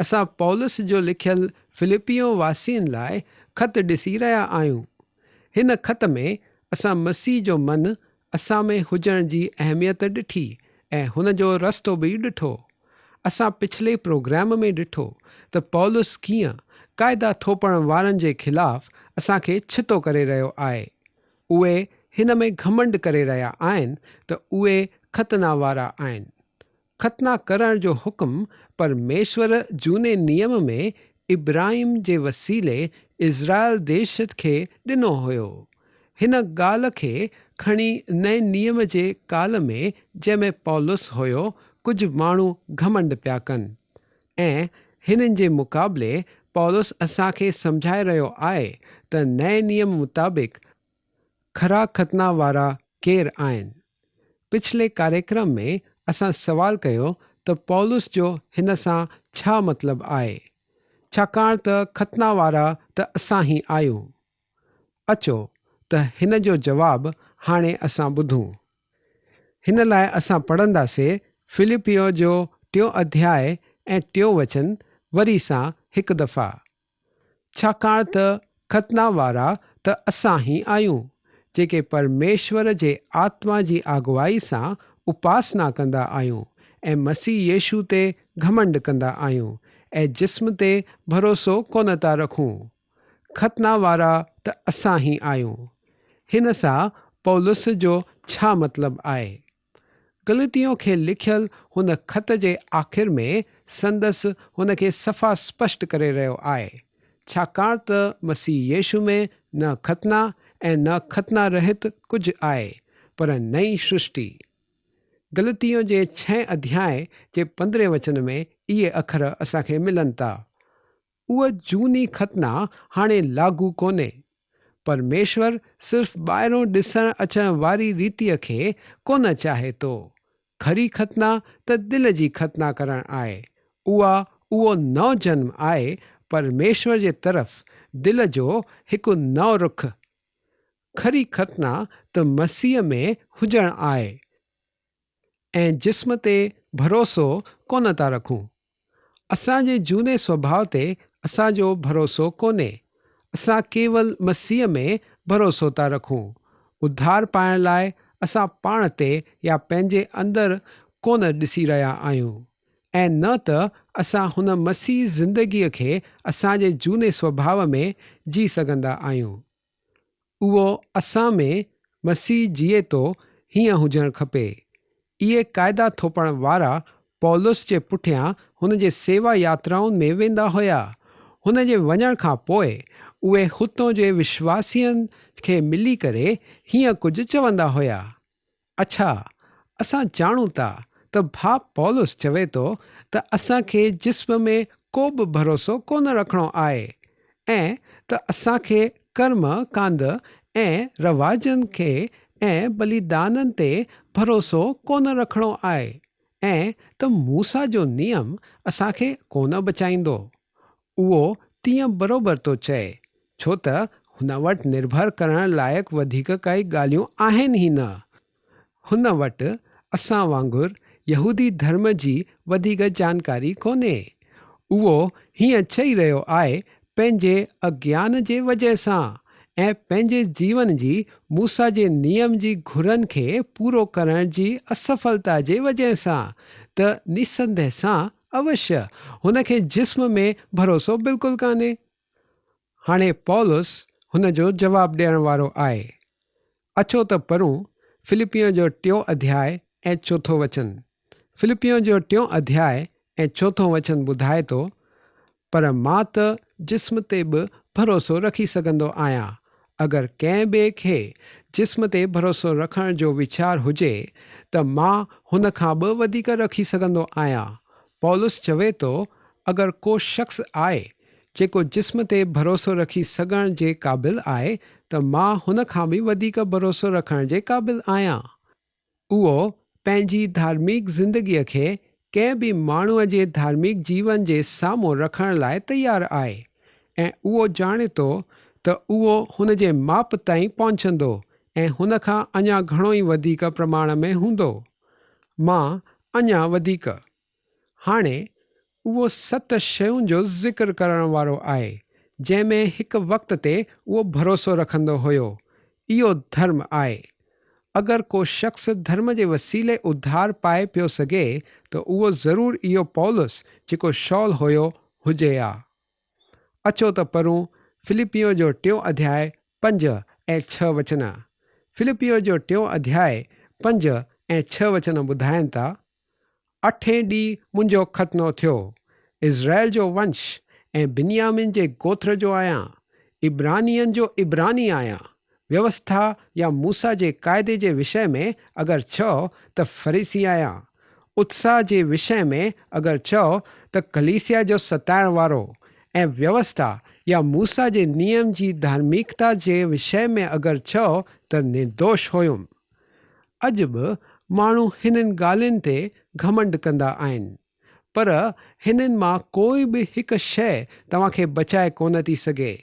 असां पौलुस जो लिखियलु फिलिपियो वासियुनि लाइ ख़त ॾिसी रहिया आहियूं। हिन ख़त में असां मसीह जो मन असां में हुजण जी अहमियत ॾिठी ऐं हुन जो रस्तो बि ॾिठो। असां पिछले प्रोग्राम में ॾिठो त पौलुस कीअं क़ाइदा थोपण वारनि जे ख़िलाफ़ु असांखे छितो करे रहियो आहे। उहे हिन में घमंड करे रहिया आहिनि त उहे खतना वारा आहिनि। खतना करण जो हुकुम परमेश्वर जूने नियम में इब्राहिम जे वसीले इज़राइल देश खे ॾिनो हुयो। हिन ॻाल्हि खे खणी नए नियम जे काल में जंहिंमें पौलुस हुयो कुझु माण्हू घमंड पिया कनि ऐं हिननि जे मुक़ाबले पौलुस असांखे सम्झाए रहियो आहे त नए नियम मुताबिक़ खरा खतना वारा केरु आहिनि। पिछले कार्यक्रम में असां सवाल कयो त पौलुस जो हिन सां छा मतिलबु आहे, छाकाणि त खतना वारा त असां ई आहियूं। अचो त हिन जो जवाबु हाणे असां ॿुधूं। हिन लाइ असां पढ़ंदासीं फिलिपियो जो 3 अध्याय ऐं 3 वचन वरी सां हिकु दफ़ा। छाकाणि त खतना वारा त असां ई आहियूं जेके परमेश्वर जे आत्मा जी अगुवाई सां उपासना कंदा आहियूं ऐं मसीह यीशू ते घमंड कंदा आहियूं ऐं जिस्म ते भरोसो कोन था रखूं। खतना वारा त असां ई आहियूं। हिन सां पौलुस जो छा मतिलबु आहे? गलतियों खे लिखियल हुन ख़त जे आख़िर में संदसि हुन खे सफ़ा स्पष्ट करे रहियो आहे, छाकाणि त मसीह यीशू में न खतना ऐं न खतना रहित कुझु आहे पर नई सृष्टि। गलतियों जे 6 अध्याय जे 15 वचन में इहे अखर असांखे मिलनि था। उहा जूनी खतना हाणे लागू कोन्हे। परमेश्वर सिर्फ़ु ॿाहिरों ॾिसण अचण वारी रीतिअ खे कोन चाहे थो। खरी खतना त दिलि जी खतना करणु आहे। उहो नओ जन्म आहे परमेश्वर जे तरफ़ दिलि जो हिकु नओ रुख। खरी खतना त मसीह में हुजणु आहे ऐं जिस्म ते भरोसो कोन था रखूं। असांजे झूने स्वभाव ते असांजो भरोसो कोन्हे। असां केवल मसीह में भरोसो था रखूं। उद्धार पाइण लाइ असां पाण ते या पंहिंजे अंदरि कोन ॾिसी रहिया आहियूं ऐं न त असां हुन मसीह ज़िंदगीअ खे असांजे झूने स्वभाव में जी सघंदा आहियूं। उहो असां में मसीह जीए थो हीअं हुजणु खपे। इहे क़ाइदा थोपण वारा पौलुस जे पुठियां हुन जे सेवा यात्राउनि में वेंदा हुया। हुन जे वञण खां पोइ उहे हुतां जे विश्वासियनि खे मिली करे हीअं कुझु चवंदा हुया। अच्छा, असां ॼाणूं था त भाउ पौलुस चवे थो त असांखे जिस्म में को बि भरोसो कोन रखिणो आहे ऐं त असांखे कर्म कांद ऐं रवाजनि खे ऐं बलिदाननि ते भरोसो कोन रखिणो आहे ऐं त मूसा जो नियम असांखे कोन बचाईंदो। उहो तीअं बराबरि थो चए, छो त हुन वटि निर्भर करण लाइक़ु वधीक काई ॻाल्हियूं आहिनि ई न। हुन वटि असां वांगुरु यहूदी धर्म जी वधीक जानकारी कोन्हे। उहो हीअं चई रहियो आहे पंहिंजे अज्ञान जे वजह सां ऐं पंहिंजे जीवन जी मूसा जे नियम जी घुरनि खे पूरो करण जी असफलता जे वजह सां त निसंदेह सां अवश्य हुन खे जिस्म में भरोसो बिल्कुलु कान्हे। हाणे पौलुस हुन जो जवाबु ॾियण वारो आहे। अचो त पढ़ूं फिलिपियो जो 3 अध्याय ऐं 4 वचन। फिलिपियो जो 3 अध्याय ऐं 4 वचन ॿुधाए थो, पर मां त जिस्म ते बि भरोसो रखी सघंदो आहियां। अगरि कंहिं ॿिए खे जिस्म ते भरोसो रखण जो वीचार हुजे त मां हुन खां बि वधीक रखी सघंदो आहियां। पौलुस चवे थो, अगरि को शख़्स आहे जेको जिस्म ते भरोसो रखी सघण जे क़ाबिल आहे त मां हुन खां बि वधीक भरोसो रखण जे क़ाबिल आहियां। उहो पंहिंजी धार्मिक ज़िंदगीअ खे कंहिं बि माण्हूअ जे धार्मिक जीवन जे साम्हूं रखण लाइ तयारु आहे ऐं उहो ॼाणे थो त उहो हुन जे माप ताईं पहुचंदो ऐं हुन खां अञा घणो ई वधीक प्रमाण में हूंदो। मां अञा वधीक। हाणे उहो 7 शयुनि जो ज़िक्र करण वारो आहे, जंहिंमें हिकु वक़्त ते उहो भरोसो रखंदो हुयो। इहो धर्म आहे। अगरि को शख़्स धर्म जे वसीले उद्धार पाए पियो सघे त उहो ज़रूरु इहो पौलुस जेको शौल हुयो हुजे हा। अचो त पढ़ूं फिलिपियो जो 3 अध्याय 5 ऐं 6 वचन। फिलिपियो जो 3 अध्याय 5 ऐं 6 वचन ॿुधाइनि था, 8 ॾींहुं मुंहिंजो ख़तनो थियो। इज़राइल जो वंश ऐं बिन्यामीन जे गोत्र जो आहियां। इब्रानियन जो इब्रानी आहियां। व्यवस्था या मूसा जे क़ाइदे जे विषय में अगरि चओ त फरीसी आहियां। उत्साह जे विषय में अगरि चओ त कलीसिया जो सताइण वारो। ऐं व्यवस्था या मूसा जे नियम जी धार्मिकता जे विषय में अगरि चओ त निर्दोष हुयुमि। अॼु बि माण्हू हिननि ॻाल्हियुनि ते घमंड कंदा आहिनि, पर हिननि मां कोई बि हिकु शइ तव्हांखे बचाए कोन थी सघे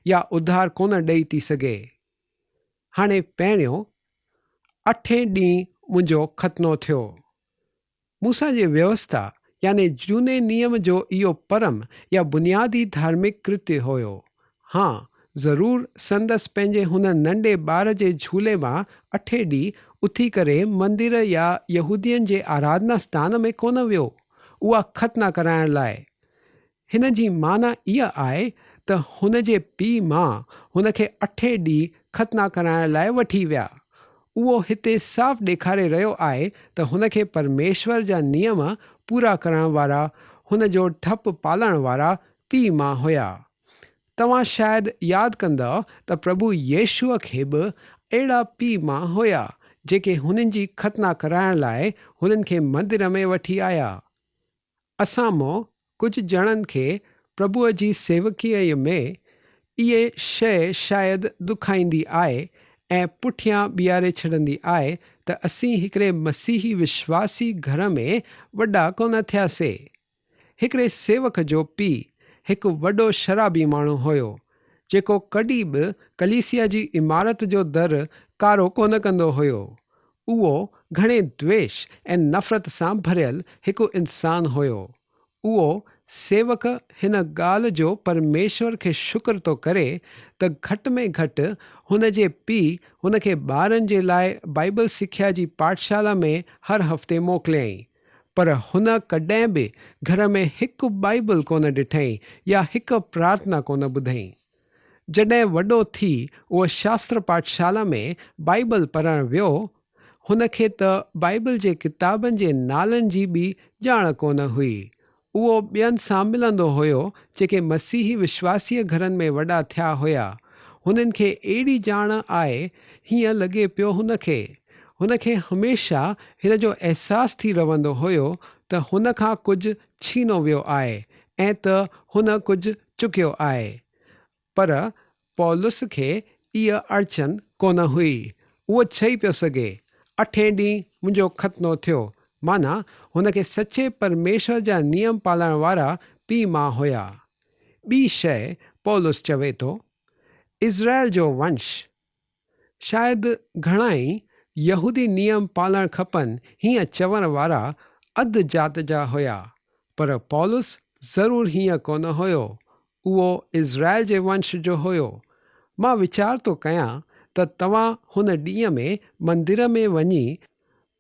या उद्धार कोन ॾेई थी सघे। हाणे पहिरियों 8 ॾींहुं मुंहिंजो ख़तनो थियो। मूसा जी व्यवस्था यानी झूने नियम जो इहो परम या बुनियादी धार्मिक कृत्य हुयो। हाँ, ज़रूरु संदसि पंहिंजे हुन नंढे ॿार जे झूले मां 8 ॾींहुं उथी करे मंदिर या यहूदियन जे आराधना स्थान में कोन वियो उहा खतना कराइण लाइ। हिन जी माना इहा आहे त हुन जे पीउ मां हुन खे 8 ॾींहुं खतना कराइण लाइ वठी विया। उहो हिते साफ़ ॾेखारे रहियो आहे त हुन खे परमेश्वर जा नियम पूरा करण वारा, हुन जो डपु पालण वारा पीउ मां हुया। तव्हां शायदि यादि कंदव त प्रभु येशूअ खे बि अहिड़ा पीउ मां हुया जेके हुननि जी खतना कराइण लाइ हुननि खे मंदिर में वठी आया। असां मां कुझु ॼणनि खे प्रभुअ जी सेवकीअ में इहे शइ शायदि दुखाईंदी आहे ऐं पुठियां बीहारे छॾंदी आहे त असीं हिकिड़े मसीही विश्वासी घर में वॾा कोन थियासीं। हिकिड़े सेवक जो पीउ हिकु वॾो शराबी माण्हू हुयो जेको कॾहिं बि कलीसिया जी इमारत जो दर कारो कोन कंदो हुयो। उहो घणे द्वेष ऐं नफ़रत सां भरियल हिकु इंसानु हुयो। उहो सेवक हिन ॻाल्हि जो परमेश्वर खे शुक्र थो करे त घटि में घटि हुन जे पीउ हुन खे ॿारनि जे लाइ बाइबल सिख्या जी पाठशाला में हर हफ़्ते मोकिलियईं, पर हुन कॾहिं बि घर में हिकु बाइबल कोन ॾिठईं या हिकु प्रार्थना कोन ॿुधईं। जॾहिं वॾो थी उहो शास्त्र पाठशाला में बाइबल पढ़णु वियो, हुन खे त बाइबल जे किताबनि जे नालनि जी बि ॼाण कोन हुई। उहो ॿियनि सां मिलंदो हुयो जेके मसीही विश्वासीअ घरनि में वॾा थिया हुया। हुननि खे अहिड़ी ॼाण आहे, हीअं लॻे पियो हुन खे हमेशह हिन जो अहसासु थी रहंदो हुयो त हुन खां कुझु छीनो वियो आहे ऐं त हुन कुझु चुकियो आहे। पर पौलुस खे इहा अड़चन कोन हुई। उहो चई पियो सघे, 8 ॾींहुं मुंहिंजो ख़तनो थियो, माना हुन खे सचे परमेश्वर जा नियम पालण वारा पीउ मां हुया। ॿी शइ पौलुस चवे थो, इज़राइल जो वंश। शायदि घणाई यहूदी नियम पालणु खपनि हीअं चवण वारा अधु जात जा हुया, पर पौलुस ज़रूरु हीअं कोन हुयो। उहो इज़राइल जे वंश जो हुयो। मां वीचार थो कयां त तव्हां हुन ॾींहं में मंदिर में वञी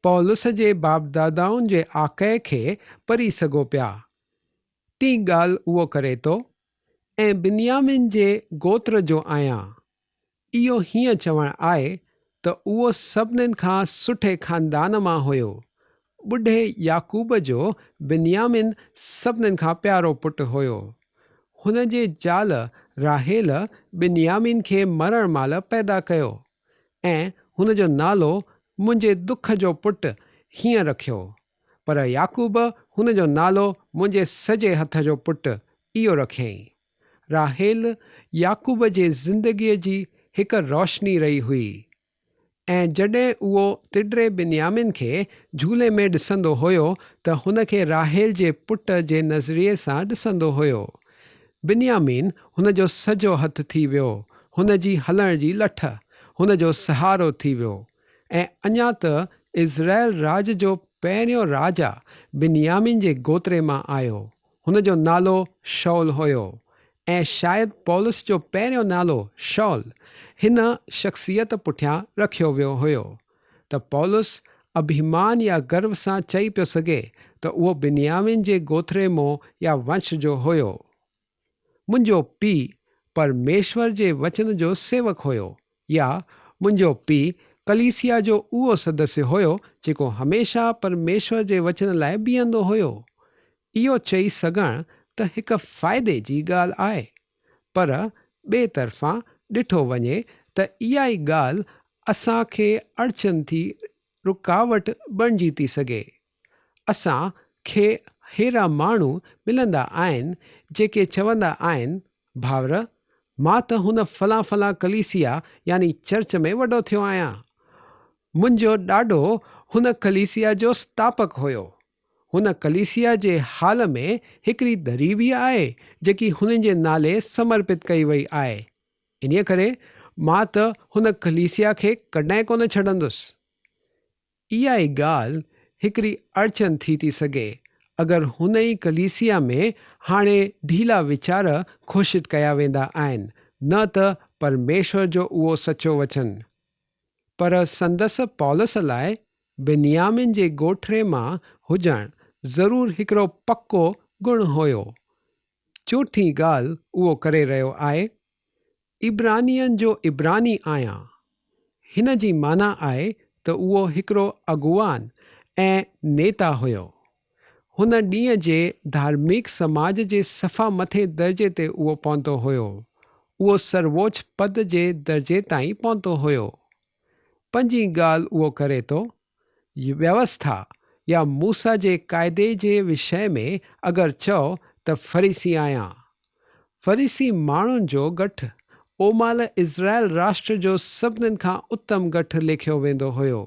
पौलुस जे बाप दादाउनि जे आक़े खे पढ़ी सघो पिया। टी ॻाल्हि उहो करे थो, ऐं बिन्यामीन जे गोत्र जो आहियां। इहो हीअं चवणु आहे त उहो सभिनीनि खां सुठे ख़ानदान मां हुयो। ॿुढे याकूब जो बिन्यामीन सभिनीनि खां प्यारो पुटु हुयो। हुन जे ज़ाल राहेल बिन्यामीन खे मरण महिल पैदा कयो ऐं हुन जो नालो मुंहिंजे दुख जो पुटु हीअं रखियो, पर याकूब हुन जो नालो मुंहिंजे सॼे हथ जो पुटु इहो रखियईं। राहेल याकूब जे ज़िंदगीअ जी हिकु रोशनी रही हुई, ऐं जॾहिं उहो तिडरे बिन्यामीन खे झूले में ॾिसंदो हुयो त हुन खे राहेल जे पुट जे नज़रिए सां ॾिसंदो हुयो। बिन्यामीन हुन जो सॼो हथु थी वियो, हुन जी हलण जी लठ, हुन जो सहारो थी वियो, ऐं अञा त इज़राइल राज जो पहिरियों राजा बिन्यामीन जे गोत्रे मां आयो। हुन जो नालो शौल हुयो ऐं शायदि पौलुस जो पहिरियों नालो शौल हिन शख़्सियत पुठियां रखियो वियो हुयो त पौलुस अभिमान या गर्व सां चई पियो सघे त उहो बिन्यामिन जे गोथरे मों या वंश जो हुयो। मुंहिंजो पीउ परमेश्वर जे वचन जो सेवक हुयो या मुंहिंजो पीउ कलीसिया जो उहो सदस्य हुयो जेको हमेशह परमेश्वर जे वचन लाइ बीहंदो हुयो। इहो चई सघणु त हिकु फ़ाइदे जी ॻाल्हि आहे, पर ॿिए तरफ़ां ॾिठो वञे त इहा ई ॻाल्हि असांखे अड़चन थी रुकावट बणिजी थी सघे। असांखे अहिड़ा माण्हू मिलंदा आहिनि जेके चवंदा आहिनि, भाउर मां त हुन फलां फलां कलीसिया यानी चर्च में वॾो थियो आहियां। मुंहिंजो ॾाॾो हुन कलीसिया जो स्थापक हुयो। हुन कलीसिया जे हाल में हिकिड़ी दरी बि आहे जेकी हुन जे नाले समर्पित कई वई आहे। इन करे मां त हुन कलीसिया खे कॾहिं कोन छॾंदुसि। इहा ई ॻाल्हि हिकिड़ी अड़चन थी सघे अगरि हुन ई कलीसिया में हाणे ढीला वीचार घोषित कया वेंदा आहिनि, न त परमेश्वर जो उहो सचो वचन। पर संदसि पौलुस लाइ बिन्यामिन जे ॻोठरे मां हुजणु ज़रूरु हिकिड़ो पको गुण हुयो। चोथीं ॻाल्हि उहो करे रहियो आहे, इब्रानियन जो इब्रानी आहियां। हिन जी माना आहे त उहो हिकिड़ो अॻुवान ऐं नेता हुयो। हुन ॾींहं जे धार्मिक समाज जे सफ़ा मथे दर्जे ते उहो पहुतो हुयो। उहो सर्वोच्च पद जे दर्जे ताईं पहुतो हुयो। पंजी ॻाल्हि उहो करे थो, व्यवस्था या मूसा जे क़ाइदे जे विषय में अगरि चओ त फरीसी आहियां। फरीसी माण्हुनि जो गठु ओमाल इज़राइल राष्ट्र जो सभिनीनि खां उत्तम गठु लेखियो वेंदो हुयो।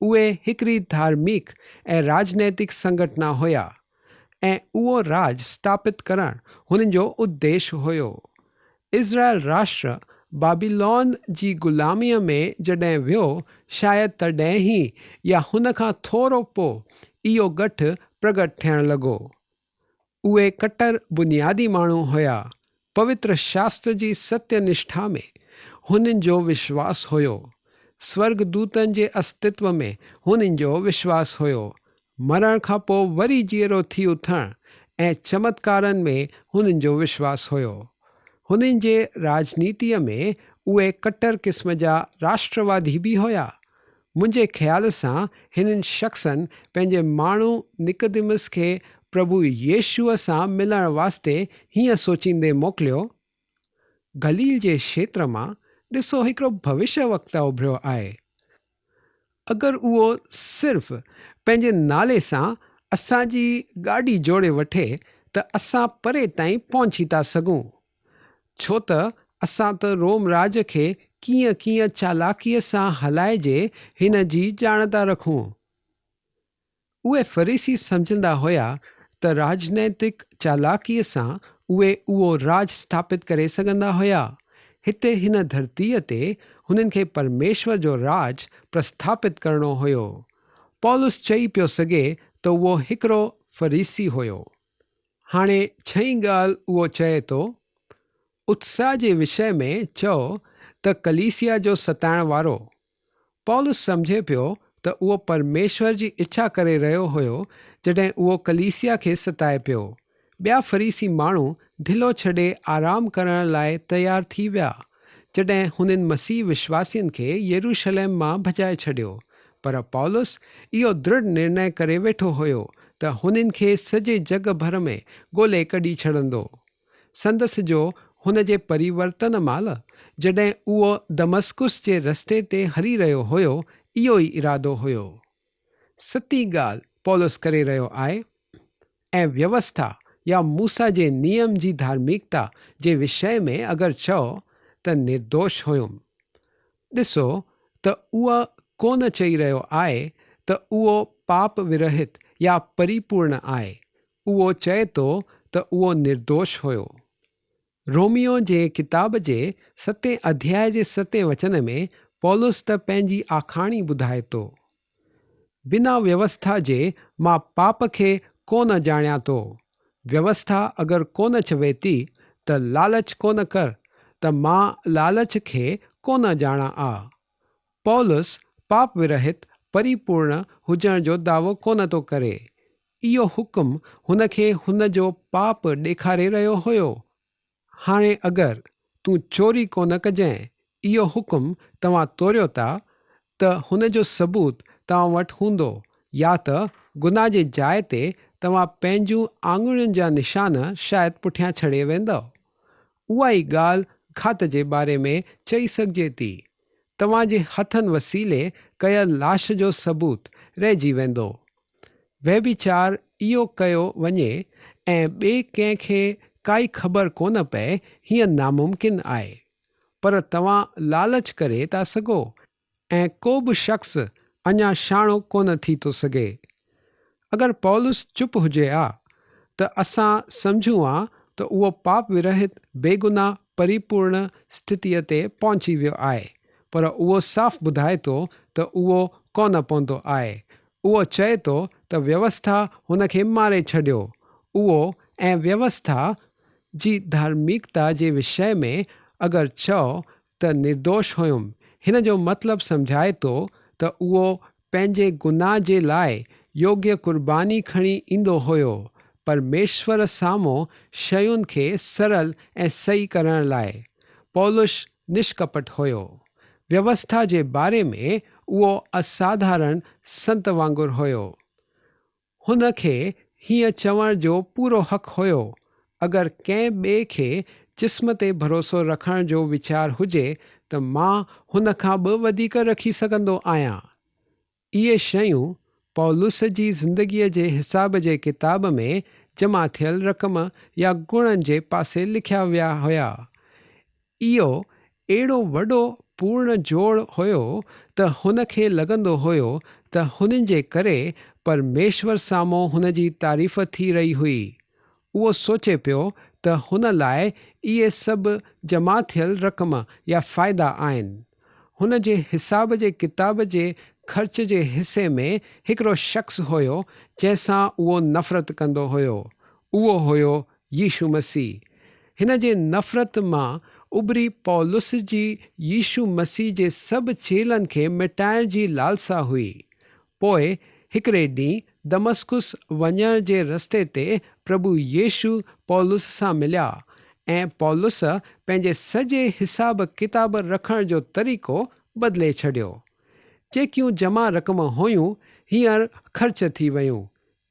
उहे हिकिड़ी धार्मिक ऐं राजनैतिक संगठना हुया ऐं उहो राज स्थापित करणु हुननि जो उद्देश्य हुयो। इज़राइल राष्ट्र बाबिलोन जी ग़ुलामीअ में जॾहिं वियो, शायदि तॾहिं ई या हुन खां थोरो पोइ इहो गठु प्रगट थियणु लॻो। उहे कट्टर बुनियादी माण्हू हुया। पवित्र शास्त्र जी सत्यनिष्ठा में हुननि जो विश्वास हुयो। स्वर्गदूतनि जे अस्तित्व में हुननि जो विश्वास हुयो। मरण खां पोइ वरी जीअरो थी उथणु ऐं चमत्कारनि में हुननि जो विश्वास हुयो। हुननि जे राजनीतिअ में उहे कट्टर क़िस्म जा राष्ट्रवादी बि हुया। मुंहिंजे ख़्याल सां हिननि शख़्सनि पंहिंजे माण्हू निकोदेमुस खे प्रभु येशूअ सां मिलण वास्ते हीअं सोचींदे मोकिलियो, गलील जे क्षेत्र मां ॾिसो हिकिड़ो भविष्य वक्ता उभरियो आहे। अगरि उहो सिर्फ़ु पंहिंजे नाले सां असांजी गाॾी जोड़े वठे त असां परे ताईं पहुची था सघूं, छो त असां त रोम राज खे कीअं कीअं चालाकीअ सां हलाइजे हिन जी ॼाण था रखूं। उहे फरीसी सम्झंदा हुया त राजनैतिक चालाकीअ सां उहे उहो राज स्थापित करे सघंदा हुया। हिते हिन धरतीअ ते हुननि खे परमेश्वर जो राज प्रस्थापित करणो हुयो। पौलुस चई पियो सघे त उहो हिकिड़ो फरीसी हुयो। हाणे छहीं ॻाल्हि उहो चए थो, उत्साह जे विषय में चओ त कलीसिया जो सताइण वारो। पौलुस सम्झे पियो त उहो परमेश्वर जी इच्छा करे रहियो हुयो जॾहिं उहो कलीसिया खे सताए पियो। ॿिया फरीसी माण्हू ढिलो छॾे आराम करण लाइ तयार थी विया जॾहिं हुननि मसीह विश्वासियुनि खे यरूशलेम मां भॼाए छॾियो। पर पौलुस इहो दृढ़ निर्णय करे वेठो हुयो त हुननि खे सॼे जग भर में ॻोल्हे कढी छॾंदो। संदसि जो हुन जे परिवर्तन महिल जॾहिं उहो दमस्कुस जे रस्ते ते हली रहियो हुयो, इहो ई इरादो हुयो। सती ॻाल्हि पौलुस करे रहियो आहे, ऐं व्यवस्था या मूसा जे नियम जी धार्मिकता जे विषय में अगरि चओ त निर्दोष हुयुमि। ॾिसो त उहा कोन चई रहियो आहे त उहो पाप विरहित या परिपूर्ण आहे। उहो चए थो त उहो निर्दोष हुयो। रोमियो जे किताब जे 7 अध्याय जे 7 वचन में पौलुस त पंहिंजी आखाणी ॿुधाए थो, बिना व्यवस्था जे मां पाप खे कोन ॼाणियां थो। व्यवस्था अगरि कोन चवे थी त लालच कोन कर, त मां लालच खे कोन ॼाणा आ। पौलुस पाप विरहित परिपूर्ण हुजण जो दावो कोन थो करे। इहो हुकुम हुन खे हुन जो पाप ॾेखारे रहियो हुयो। हाणे अगरि तूं चोरी कोन कजांइ, इहो हुकुम तव्हां तोड़ियो था, त हुन जो सबूत तव्हां वटि हूंदो, या त गुनाह जे जाइ ते तव्हां पंहिंजूं आङुरियुनि जा निशान शायदि पुठियां छॾे वेंदव। उहा ई ॻाल्हि खात जे बारे में चई सघिजे थी। तव्हांजे हथनि वसीले कयल लाश जो सबूत रहिजी वेंदो। व्यभिचार इहो कयो वञे ऐं ॿिए कंहिंखे काई ख़बर कोन पए, हीअं नामुमकिन आहे। पर तव्हां लालच करे था सघो ऐं को बि शख़्स अञा शाणो कोन थी थो सघे। अगरि पौलुस चुप हुजे आ त असां सम्झूं आ त उहो पाप विरहित बेगुनाह परिपूर्ण स्थितीअ ते पहुची वियो आहे, पर उहो साफ़ ॿुधाए थो त उहो कोन पहुतो आहे। उहो चए थो त व्यवस्था हुन खे मारे छॾियो। उहो ऐं व्यवस्था जी धार्मिकता जे विषय में अगरि चओ त निर्दोष हुयुमि, हिन जो मतिलबु सम्झाए थो त उहो पंहिंजे गुनाह जे लाइ योग्य कुर्बानी खणी ईंदो हुयो, परमेश्वर साम्हूं शयुनि खे सरल ऐं सही करण लाइ। पौलुस निष्कपट हुयो। व्यवस्था जे बारे में उहो असाधारण संत वांगुरु हुयो। हुन खे हीअं चवण जो पूरो हक़ हुयो, अगरि कंहिं ॿिए खे जिस्म ते भरोसो रखण जो वीचार हुजे त मां हुन खां बि वधीक रखी सघंदो आहियां। इहे शयूं पौलुस जी ज़िंदगीअ जे हिसाब जे किताब में जमा थियल रक़म या गुणनि जे पासे लिखिया विया हुया। इहो अहिड़ो वॾो पूर्ण जोड़ हुयो त हुन खे लॻंदो हुयो त हुननि जे करे परमेश्वर साम्हूं हुन जी तारीफ़ थी रही हुई। उहो सोचे पियो त हुन लाइ इहे सभु जमा थियल रक़म या फ़ाइदा आहिनि। हुन जे हिसाब जे किताब जे ख़र्च जे हिसे में हिकिड़ो शख़्स हुयो जंहिंसां उहो नफ़रत कंदो हुयो। उहो हुयो यीशु मसीह। हिन जे नफ़रत मां उभरी पौलुस जी यीशु मसीह जे सभु चेलनि खे मिटाइण जी लालसा हुई। पोइ हिकिड़े ॾींहुं दमस्कुस वञण जे रस्ते ते प्रभु यीशु पौलुस सां मिलिया ऐं पौलुस पंहिंजे सॼे हिसाब किताब रखण जो तरीक़ो बदिले छॾियो। जेकियूं जमा रक़म हुयूं हींअर ख़र्च थी वियूं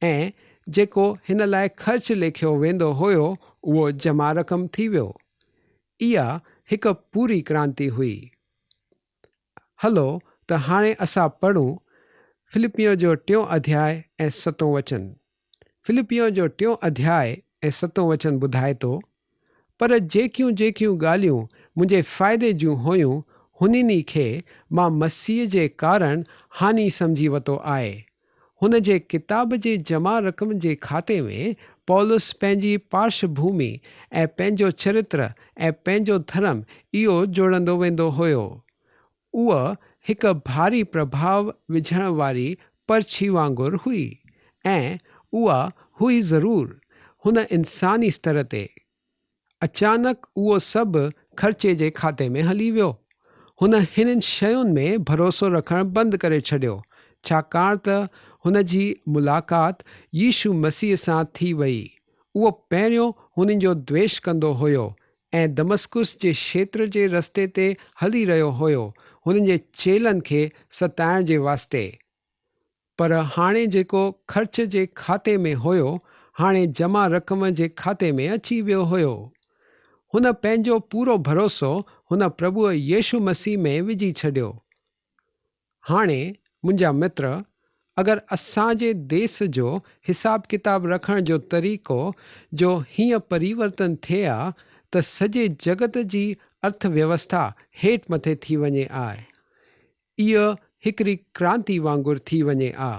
ऐं जेको हिन लाइ ख़र्च लेखियो वेंदो हुयो उहो जमा रक़म थी वियो। इहा हिकु पूरी क्रांति हुई। हलो त हाणे असां पढ़ूं फिलिपियो जो 3 अध्याय ऐं 7 वचन। फिलिपियो जो 3 अध्याय ऐं 7 वचन ॿुधाए थो, पर जेकियूं ॻाल्हियूं मुंहिंजे फ़ाइदे जूं हुयूं हुननि खे मां मसीह जे कारण हानि सम्झी वरितो आहे। हुन जे किताब जे जमा रक़म जे खाते में पौलुस पंहिंजी पार्श्वभूमि ऐं पंहिंजो चरित्र ऐं पंहिंजो धर्म इहो जोड़ंदो वेंदो हुयो। उहा हिकु भारी प्रभाव विझण वारी पर्ची वांगुरु हुई ऐं उहा हुई ज़रूरु हुन इंसानी स्तर ते। अचानक उहो सभु ख़र्चे जे खाते में हली वियो। हुन हिननि शयुनि में भरोसो रखणु बंदि करे छॾियो, छाकाणि त हुन जी मुलाक़ात यीशु मसीह सां थी वई। उहो पहिरियों हुननि जो द्वेष कंदो हुयो ऐं दमस्कुस जे क्षेत्र जे रस्ते ते हली रहियो हुयो हुननि जे चेलनि खे सताइण जे वास्ते। पर हाणे जेको ख़र्च जे खाते में हुयो हाणे जमा रक़म जे खाते में अची वियो हुयो। हुन पंहिंजो पूरो भरोसो हुन प्रभुअ यीशु मसीह में विझी छॾियो। हाणे मुंहिंजा मित्र, अगरि असांजे देश जो हिसाब किताब रखण जो तरीक़ो जो हीअं परिवर्तन थिए आ त सॼे जगत जी अर्थव्यवस्था हेठि मथे थी वञे आहे। इहा हिकिड़ी क्रांति वांगुरु थी वञे आ।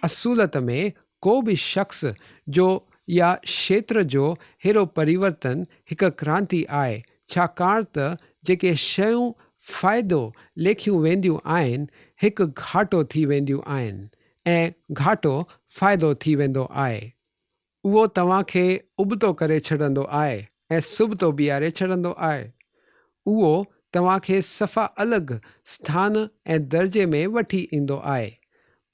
असूलत में को बि शख़्स जो या क्षेत्र जो अहिड़ो परिवर्तन हिकु क्रांति आहे, छाकाणि त जेके शयूं फ़ाइदो लेखियूं वेंदियूं आहिनि हिकु घाटो थी वेंदियूं आहिनि ऐं घाटो फ़ाइदो थी वेंदो आहे। उहो तव्हांखे उबतो करे छॾंदो आहे ऐं सुबतो बीहारे छॾंदो आहे। उहो तव्हांखे सफ़ा अलॻि स्थान ऐं दर्जे में वठी ईंदो आहे।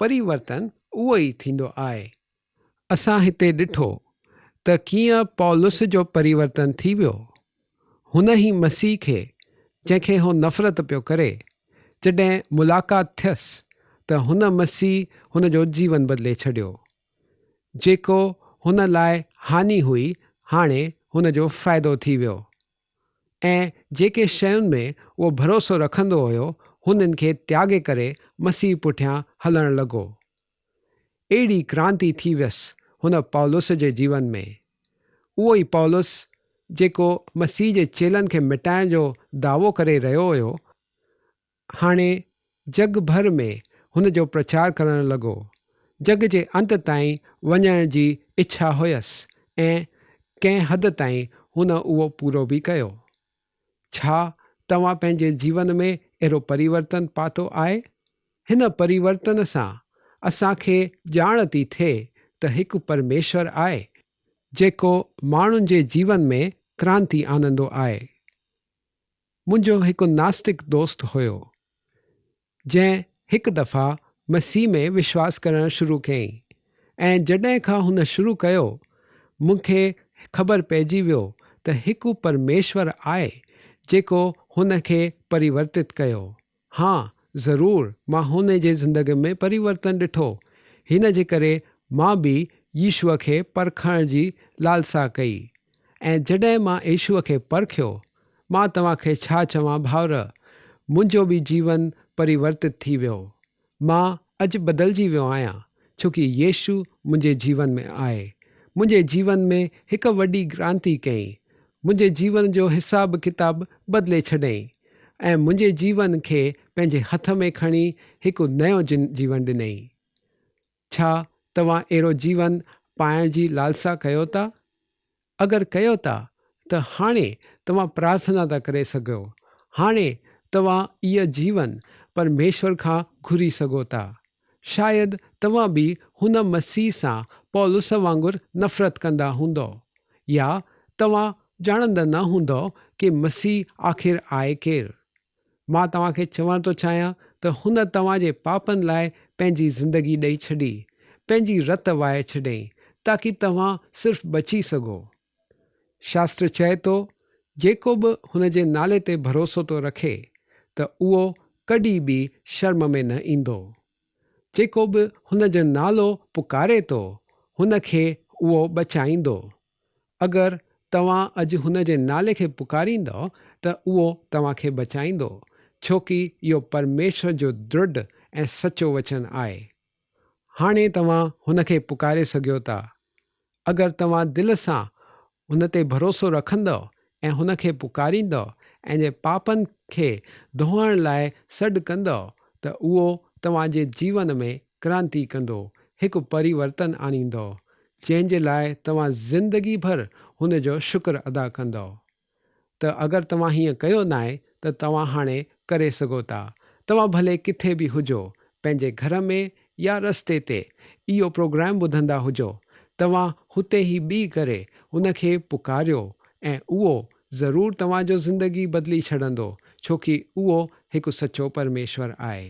परिवर्तन उहो ई थींदो आहे। असां हिते ॾिठो त कीअं पौलुस जो परिवर्तन थी वियो। हुन ई मसीह खे, जंहिंखे हू नफ़रत पियो करे, जॾहिं मुलाक़ात थियसि त हुन मसीह हुन जो जीवन बदिले छॾियो। जेको हुन लाइ हानि हुई हाणे हुन जो फ़ाइदो थी वियो ऐं जेके शयुनि में उहो भरोसो रखंदो हुयो हुननि खे त्यागे करे मसीह पुठियां हलणु लॻो। अहिड़ी क्रांति थी वियसि हुन पौलुस जे जीवन में। उहो ई पौलुस जेको मसीह जे चेलनि खे मिटाइण जो दावो करे रहियो हुयो, हाणे जग भर में हुन जो प्रचार करणु लॻो। जग जे अंत ताईं वञण जी इच्छा हुयसि ऐं कंहिं हद ताईं हुन उहो पूरो बि कयो। छा तव्हां पंहिंजे जीवन में अहिड़ो परिवर्तन पातो आहे? हिन परिवर्तन सां असांखे ॼाण थी थिए त हिकु परमेश्वर आहे जेको माण्हुनि जे जीवन में क्रांति आनंदो आहे। मुंहिंजो हिकु नास्तिक दोस्त हुयो जंहिं हिकु दफ़ा मसीह में विश्वास करणु शुरू कयईं ऐं जॾहिं खां हुन शुरू कयो, मूंखे ख़बर पइजी वियो त हिकु परमेश्वर आहे जेको हुन खे परिवर्तित कयो। हा, ज़रूरु मां हुन जे ज़िंदगी में परिवर्तन ॾिठो। हिन जे करे मां बि यीशुअ खे परखण जी लालसा कई ऐं जॾहिं मां यीशुअ खे परखियो, मां तव्हांखे छा चवां भाउर, मुंहिंजो बि जीवन परिवर्तित थी वियो। मां अॼु बदिलजी वियो आहियां छोकी यीशु मुंहिंजे जीवन में आहे। मुंहिंजे जीवन में हिकु वॾी क्रांति कयईं। मुंहिंजे जीवन जो हिसाब किताब बदिले छॾियईं ऐं मुंहिंजे जीवन खे पंहिंजे हथ में खणी हिकु नयो जीवन ॾिनई। छा तव्हां अहिड़ो जीवन पाइण जी लालसा कयो था? अगरि कयो था त हाणे तव्हां प्रार्थना था करे सघो। हाणे तव्हां इहो जीवन परमेश्वर खां घुरी सघो था। शायदि तव्हां बि हुन मसीह सां पौलुस वांगुरु नफ़रत कंदा हूंदो या तव्हां ॼाणंदा न हूंदो कि मसीह आख़िर आहे केरु। मां तव्हांखे चवणु थो चाहियां त हुन तव्हांजे पापनि लाइ पंहिंजी ज़िंदगी ॾेई छॾी, पंहिंजी रत वहाए छॾियईं ताकी तव्हां सिर्फ़ु बची सघो। शास्त्र चए थो, जेको बि हुन जे नाले ते भरोसो थो रखे त उहो कॾहिं बि शर्म में न ईंदो। जेको बि हुन जो नालो पुकारे थो हुन खे उहो बचाईंदो। अगरि तव्हां अॼु हुन जे नाले खे पुकारींदो त उहो तव्हांखे बचाईंदो, छोकी इहो परमेश्वर जो दृढ़ ऐं सचो वचन आहे। हाणे तव्हां हुन खे पुकारे सघो था। अगरि तव्हां दिलि सां हुन ते भरोसो रखंदो ऐं हुन खे पुकारींदो ऐं जे पापनि खे धोअण लाइ सॾु कंदो त उहो तव्हांजे जीवन में क्रांति कंदो, हिकु परिवर्तन आणींदो, जंहिंजे लाइ तव्हां ज़िंदगी भर हुन जो शुक्र अदा कंदो। त अगरि तव्हां हीअं कयो न आहे त तव्हां हाणे करे सघो था। तव्हां भले किथे बि हुजो, पंहिंजे घर में या रस्ते ते इहो प्रोग्राम ॿुधंदा हुजो, तव्हां हुते ई बीह करे हुन खे पुकारियो ऐं उहो ज़रूरु तव्हांजो ज़िंदगी बदिली छॾंदो, छोकी उहो हिकु सचो परमेश्वर आहे।